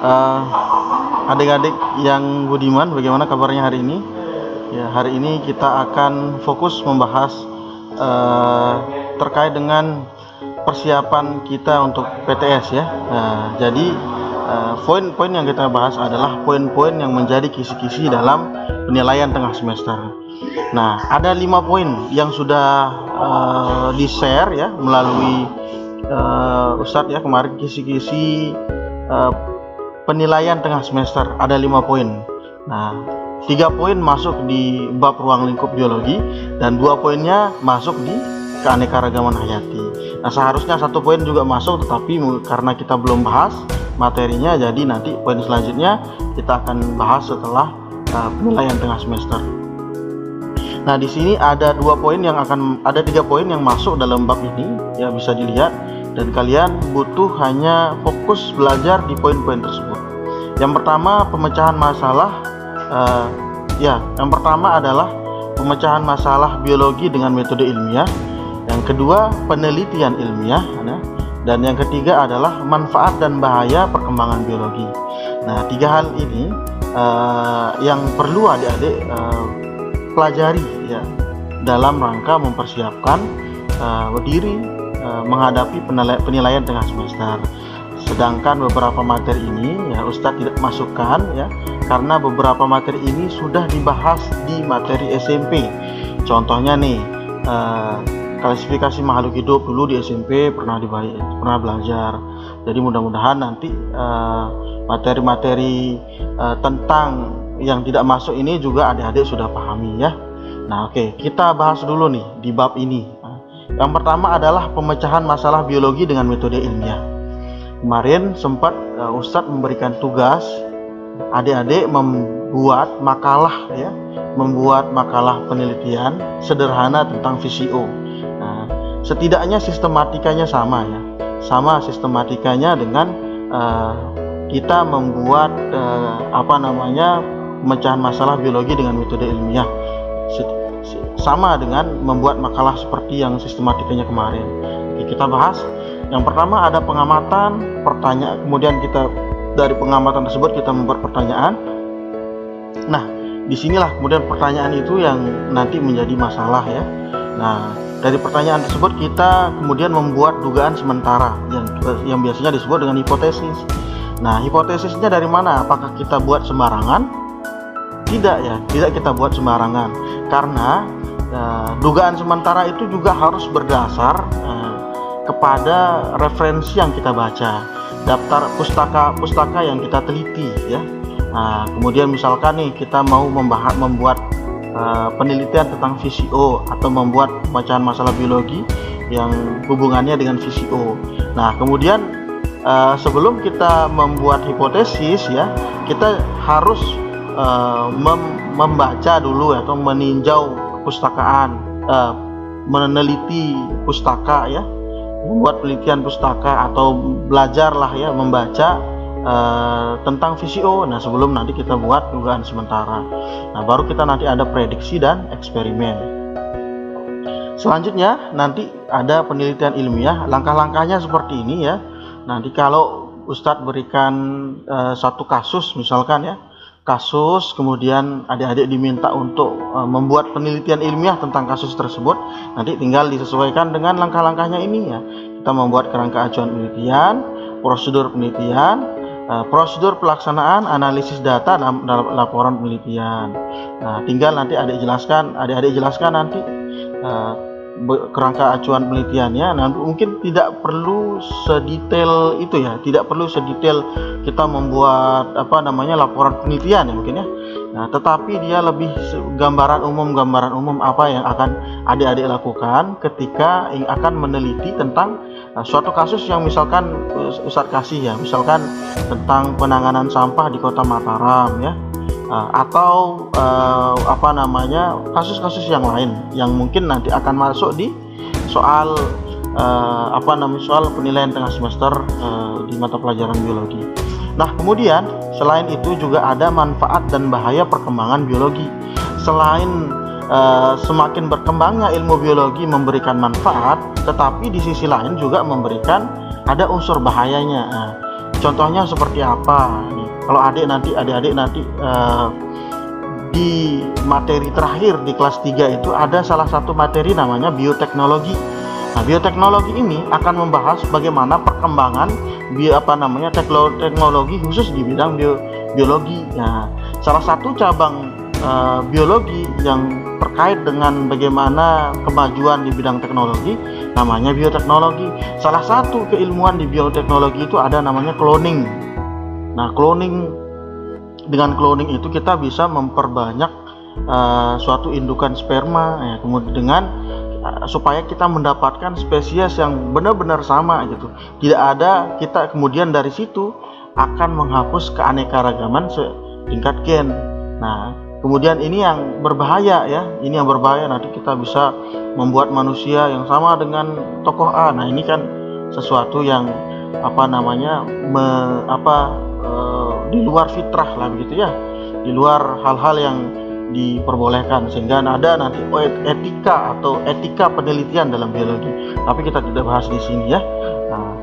Eh, Adik-adik yang budiman, bagaimana kabarnya hari ini? Ya, hari ini kita akan fokus membahas eh, terkait dengan persiapan kita untuk PTS ya. Jadi poin-poin yang kita bahas adalah poin-poin yang menjadi kisi-kisi dalam penilaian tengah semester. Nah, ada 5 poin yang sudah di-share ya melalui Ustadz ya kemarin, kisi-kisi penilaian tengah semester ada 5 poin. Nah, 3 poin masuk di bab ruang lingkup biologi dan 2 poinnya masuk di keanekaragaman hayati. Nah, seharusnya 1 poin juga masuk, tetapi karena kita belum bahas materinya, jadi nanti poin selanjutnya kita akan bahas setelah penilaian tengah semester. Nah, di sini ada 3 poin yang masuk dalam bab ini ya, bisa dilihat, dan kalian butuh hanya fokus belajar di poin-poin tersebut. Yang pertama, pemecahan masalah yang pertama adalah pemecahan masalah biologi dengan metode ilmiah. Yang kedua, penelitian ilmiah, dan yang ketiga adalah manfaat dan bahaya perkembangan biologi. Nah, 3 hal ini yang perlu adik-adik pelajari ya dalam rangka mempersiapkan diri menghadapi penilaian tengah semester. Sedangkan beberapa materi ini ya Ustadz tidak masukkan ya, karena beberapa materi ini sudah dibahas di materi SMP. Contohnya nih, klasifikasi makhluk hidup dulu di SMP pernah belajar. Jadi mudah-mudahan nanti materi-materi tentang yang tidak masuk ini juga adik-adik sudah pahami ya. Nah, oke, kita bahas dulu nih di bab ini. Yang pertama adalah pemecahan masalah biologi dengan metode ilmiah. Kemarin sempat Ustadz memberikan tugas adik-adik membuat makalah ya, membuat makalah penelitian sederhana tentang VCO. Nah, setidaknya sistematikanya sama ya, sama sistematikanya dengan kita membuat pemecahan masalah biologi dengan metode ilmiah, sama dengan membuat makalah seperti yang sistematikanya kemarin. Oke, kita bahas. Yang pertama ada pengamatan, pertanyaan, kemudian kita dari pengamatan tersebut kita membuat pertanyaan. Nah, disinilah kemudian pertanyaan itu yang nanti menjadi masalah ya. Nah, dari pertanyaan tersebut kita kemudian membuat dugaan sementara yang biasanya disebut dengan hipotesis. Nah, hipotesisnya dari mana? Apakah kita buat sembarangan? Tidak ya, tidak kita buat sembarangan, karena dugaan sementara itu juga harus berdasar kepada referensi yang kita baca, daftar pustaka yang kita teliti ya. Nah, kemudian misalkan nih kita mau membuat penelitian tentang VCO atau membuat pemecahan masalah biologi yang hubungannya dengan VCO. Nah, kemudian sebelum kita membuat hipotesis ya, kita harus membaca dulu atau meninjau pustakaan, meneliti pustaka ya, membuat penelitian pustaka atau belajarlah ya membaca tentang VCO. Nah, sebelum nanti kita buat dugaan sementara. Nah, baru kita nanti ada prediksi dan eksperimen. Selanjutnya nanti ada penelitian ilmiah. Langkah-langkahnya seperti ini ya. Nanti kalau Ustadz berikan satu kasus misalkan ya, kasus, kemudian adik-adik diminta untuk membuat penelitian ilmiah tentang kasus tersebut, nanti tinggal disesuaikan dengan langkah-langkahnya ini ya. Kita membuat kerangka acuan penelitian, prosedur penelitian, prosedur pelaksanaan, analisis data dalam laporan penelitian. Nah, tinggal nanti adik-adik jelaskan nanti kerangka acuan penelitiannya. Nah, mungkin tidak perlu sedetail itu ya, tidak perlu sedetail kita membuat laporan penelitian ya mungkin ya. Nah, tetapi dia lebih gambaran umum apa yang akan adik-adik lakukan ketika akan meneliti tentang suatu kasus yang misalkan Ustadz kasih ya, misalkan tentang penanganan sampah di Kota Mataram ya, atau kasus-kasus yang lain yang mungkin nanti akan masuk di soal soal penilaian tengah semester di mata pelajaran biologi. Nah, kemudian selain itu juga ada manfaat dan bahaya perkembangan biologi. Selain semakin berkembangnya ilmu biologi memberikan manfaat, tetapi di sisi lain juga memberikan ada unsur bahayanya. Contohnya seperti apa? Nih, kalau adik-adik nanti di materi terakhir di kelas 3 itu ada salah satu materi namanya bioteknologi. Nah, bioteknologi ini akan membahas bagaimana perkembangan teknologi khusus di bidang biologi. Nah, salah satu cabang biologi yang terkait dengan bagaimana kemajuan di bidang teknologi namanya bioteknologi. Salah satu keilmuan di bioteknologi itu ada namanya cloning. Nah, dengan cloning itu kita bisa memperbanyak suatu indukan sperma ya, kemudian supaya kita mendapatkan spesies yang benar-benar sama gitu. Tidak ada kita kemudian dari situ akan menghapus keanekaragaman setingkat gen. Nah, kemudian ini yang berbahaya ya. Ini yang berbahaya, nanti kita bisa membuat manusia yang sama dengan tokoh A. Nah, ini kan sesuatu yang di luar fitrah lah begitu ya. Di luar hal-hal yang diperbolehkan, sehingga ada nanti etika penelitian dalam biologi. Tapi kita tidak bahas di sini ya. Nah,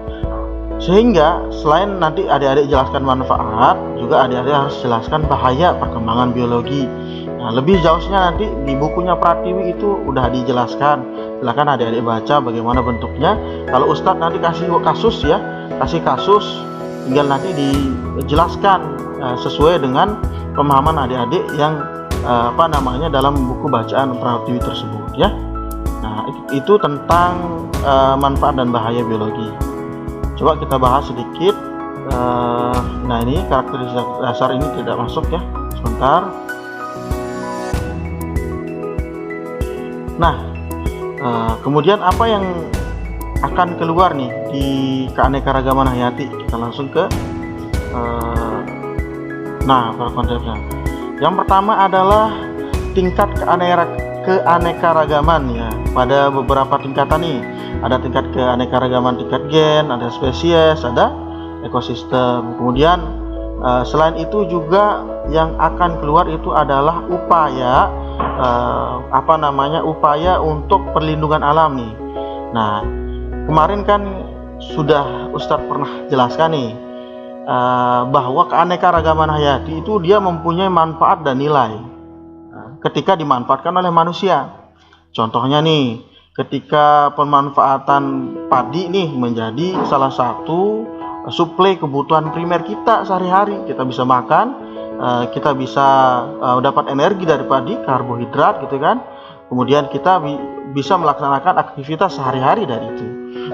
sehingga selain nanti adik-adik jelaskan manfaat, juga adik-adik harus jelaskan bahaya perkembangan biologi. Nah, lebih jauhnya nanti di bukunya Pratiwi itu udah dijelaskan. Silakan adik-adik baca bagaimana bentuknya. Kalau Ustadz nanti kasih kasus, tinggal nanti dijelaskan sesuai dengan pemahaman adik-adik yang dalam buku bacaan Pratiwi tersebut ya. Nah, itu tentang manfaat dan bahaya biologi. Coba kita bahas sedikit. Nah, ini karakteristik dasar ini tidak masuk ya. Sebentar. Nah, kemudian apa yang akan keluar nih di keanekaragaman hayati? Kita langsung ke para konsepnya. Yang pertama adalah tingkat keanekaragaman ya. Pada beberapa tingkatan nih. Ada tingkat keanekaragaman tingkat gen, ada spesies, ada ekosistem. Kemudian selain itu juga yang akan keluar itu adalah upaya untuk perlindungan alam nih. Nah, kemarin kan sudah Ustadz pernah jelaskan nih bahwa keanekaragaman hayati itu dia mempunyai manfaat dan nilai ketika dimanfaatkan oleh manusia. Contohnya nih, ketika pemanfaatan padi nih menjadi salah satu suplai kebutuhan primer kita sehari-hari. Kita bisa makan, kita bisa dapat energi dari padi, karbohidrat gitu kan. Kemudian kita bisa melaksanakan aktivitas sehari-hari dari itu.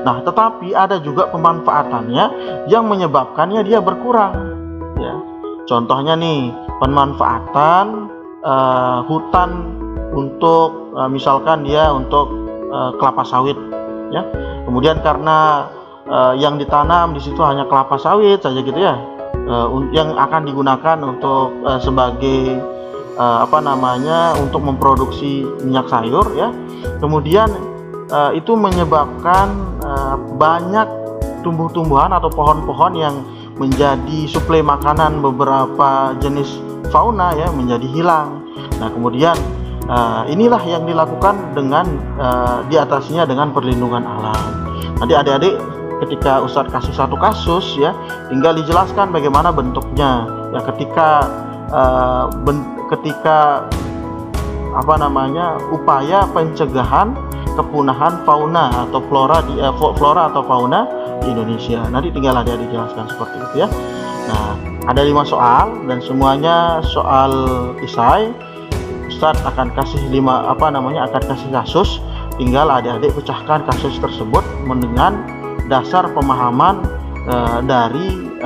Nah, tetapi ada juga pemanfaatannya yang menyebabkannya dia berkurang ya. Contohnya nih, pemanfaatan hutan untuk misalkan dia untuk kelapa sawit ya. Kemudian karena yang ditanam di situ hanya kelapa sawit saja gitu ya, yang akan digunakan untuk sebagai untuk memproduksi minyak sayur ya. Kemudian itu menyebabkan banyak tumbuh-tumbuhan atau pohon-pohon yang menjadi suplai makanan beberapa jenis fauna ya menjadi hilang. Nah, kemudian inilah yang dilakukan dengan diatasinya dengan perlindungan alam. Nanti adik-adik ketika Ustadz kasih satu kasus ya, tinggal dijelaskan bagaimana bentuknya ya, ketika upaya pencegahan kepunahan fauna atau flora atau fauna di Indonesia. Nanti tinggal adik-adik jelaskan seperti itu ya. Nah, ada 5 soal dan semuanya soal isai. Ustadz akan kasih kasih kasus. Tinggal adik-adik pecahkan kasus tersebut dengan dasar pemahaman dari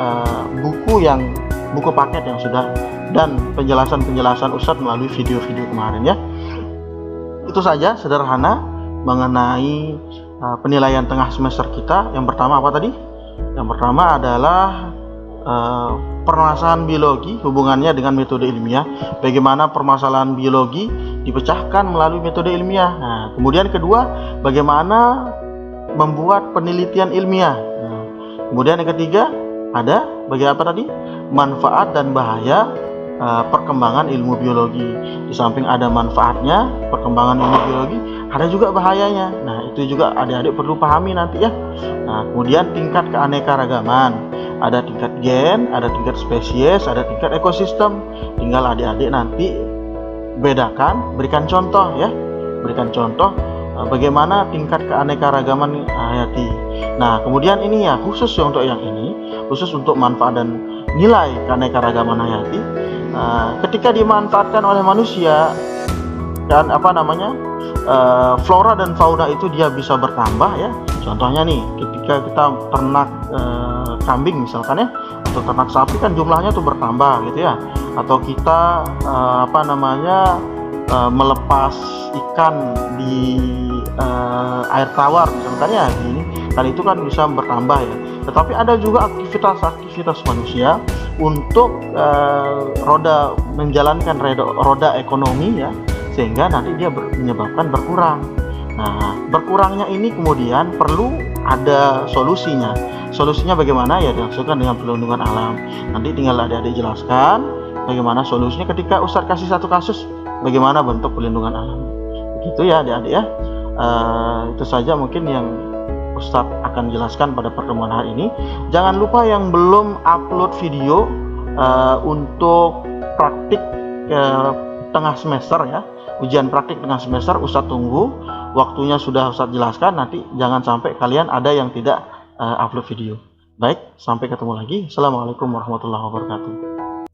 buku paket yang sudah dan penjelasan Ustadz melalui video-video kemarin ya. Itu saja sederhana mengenai penilaian tengah semester kita. Yang pertama apa tadi? Yang pertama adalah permasalahan biologi, hubungannya dengan metode ilmiah. Bagaimana permasalahan biologi dipecahkan melalui metode ilmiah. Nah, kemudian kedua, bagaimana membuat penelitian ilmiah. Nah, kemudian yang ketiga ada bagaimana tadi? Manfaat dan bahaya perkembangan ilmu biologi. Di samping ada manfaatnya perkembangan ilmu biologi, ada juga bahayanya. Nah, itu juga adik-adik perlu pahami nanti ya. Nah, kemudian tingkat keanekaragaman. Ada tingkat gen, ada tingkat spesies, ada tingkat ekosistem. Tinggal adik-adik nanti bedakan, berikan contoh ya. Berikan contoh bagaimana tingkat keanekaragaman hayati. Nah, kemudian ini ya khusus untuk yang ini, khusus untuk manfaat dan nilai keanekaragaman hayati. Ketika dimanfaatkan oleh manusia dan flora dan fauna itu dia bisa bertambah ya. Contohnya nih, ketika kita ternak kambing misalkan ya, atau ternak sapi kan jumlahnya tuh bertambah gitu ya. Atau kita melepas ikan di air tawar misalkan ya, gini kan itu kan bisa bertambah ya. Tetapi ada juga aktivitas manusia untuk menjalankan roda ekonomi ya, sehingga nanti dia menyebabkan berkurang. Nah, berkurangnya ini kemudian perlu ada solusinya. Solusinya bagaimana ya, dilaksanakan dengan perlindungan alam. Nanti tinggal adik-adik jelaskan bagaimana solusinya ketika Ustadz kasih satu kasus bagaimana bentuk perlindungan alam. Begitu ya adik-adik ya. Itu saja mungkin yang Ustadz akan jelaskan pada pertemuan hari ini. Jangan lupa yang belum upload video untuk praktik tengah semester ya, ujian praktik tengah semester, Ustadz tunggu. Waktunya sudah Ustadz jelaskan, nanti jangan sampai kalian ada yang tidak upload video. Baik, sampai ketemu lagi. Assalamualaikum warahmatullahi wabarakatuh.